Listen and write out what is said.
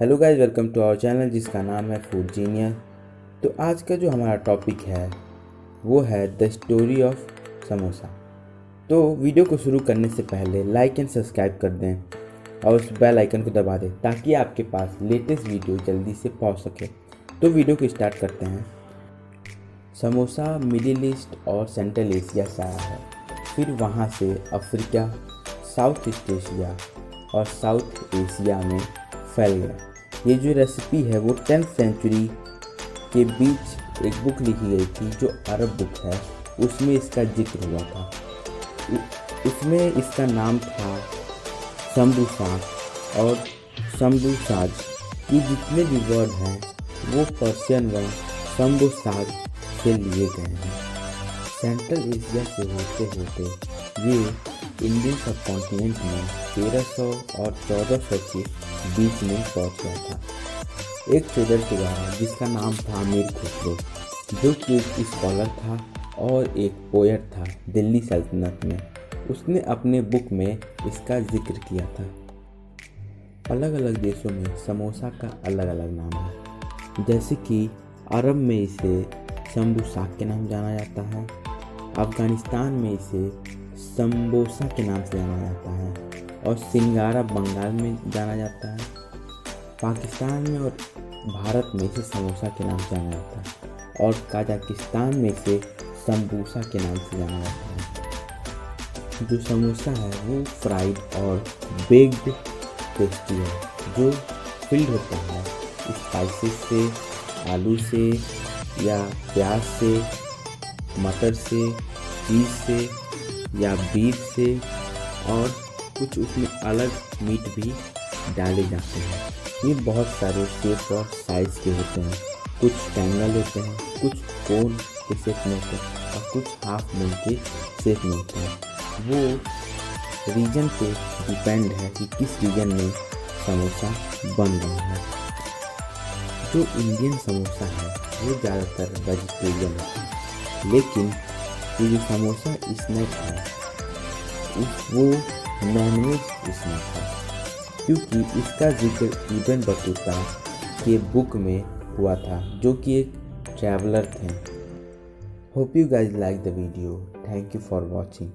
Hello guys, welcome to our channel जिसका नाम है फूड जीनियस। तो आज का जो हमारा टॉपिक है वो है द स्टोरी ऑफ समोसा। तो वीडियो को शुरू करने से पहले लाइक एंड सब्सक्राइब कर दें और उस बेल आइकन को दबा दें ताकि आपके पास लेटेस्ट वीडियो जल्दी से पहुंच सके। तो वीडियो को स्टार्ट करते हैं। समोसा मिडिल ईस्ट और सेंट्रल एशिया से आया है, फिर वहाँ से अफ्रीका, साउथ ईस्ट एशिया और साउथ एशिया में फैल गया। ये जो रेसिपी है वो 10th सेंचुरी के बीच एक बुक लिखी गई थी जो अरब बुक है, उसमें इसका जिक्र हुआ था। उसमें इसका नाम था संबुसाक और संबुसाज। ये जितने भी वर्ड हैं वो पर्शियन वर्ड संबुसाक से लिए गए हैं। सेंट्रल एशिया से होते होते ये इंडियन सब कॉन्टिनेंट में 1300 और 1400 के बीच में पहुंच गया था। एक ट्रेडर के द्वारा जिसका नाम था अमीर खुसरो, जो कि एक स्कॉलर था और एक पोएट था दिल्ली सल्तनत में, उसने अपने बुक में इसका जिक्र किया था। अलग अलग देशों में समोसा का अलग अलग नाम है, जैसे कि अरब में इसे संबुसाक के नाम जाना जाता है, अफ़गानिस्तान में इसे समोसा के नाम से जाना जाता है और सिंगारा बंगाल में जाना जाता है। पाकिस्तान में और भारत में इसे समोसा के नाम से जाना जाता है और कजाकिस्तान में इसे संबूसा के नाम से जाना जाता है। जो समोसा है वो फ्राइड और बेक्ड पेस्ट्री है जो फिल्ड होता है स्पाइसेस से, आलू से या प्याज से, मटर से, चीज़ से या बीफ से, और कुछ उसमें अलग मीट भी डाले जाते हैं। ये बहुत सारे शेप और साइज़ के होते हैं, कुछ ट्रायंगल होते हैं, कुछ कोन के शेप में होते हैं और कुछ हाफ मून के शेप में होते हैं। वो रीजन पे डिपेंड है कि किस रीजन में समोसा बन रहा है। जो इंडियन समोसा है वो ज़्यादातर वेजिटेरियन है, लेकिन ये जो समोसा स्नैक है वो नॉनवेज स्नैक है, क्योंकि इसका जिक्र इब्न बतूता के बुक में हुआ था जो कि एक ट्रैवलर थे। Hope you guys like the video. Thank you for watching.